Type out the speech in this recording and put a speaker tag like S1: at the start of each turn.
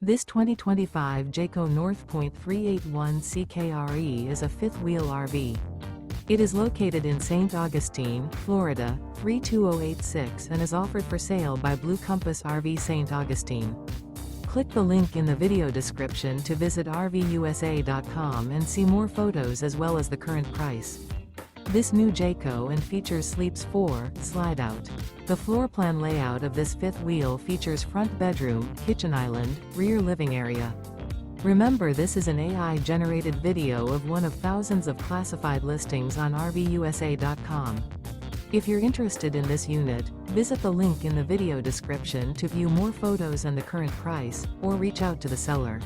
S1: This 2025 Jayco North Point 381 CKRE is a fifth-wheel RV. It is located in St. Augustine, Florida, 32086 and is offered for sale by Blue Compass RV St. Augustine. Click the link in the video description to visit RVUSA.com and see more photos as well as the current price. This new Jayco and features Sleeps 4, Slideout. The floor plan layout of this fifth wheel features front bedroom, kitchen island, rear living area. Remember, this is an AI-generated video of one of thousands of classified listings on RVUSA.com. If you're interested in this unit, visit the link in the video description to view more photos and the current price, or reach out to the seller.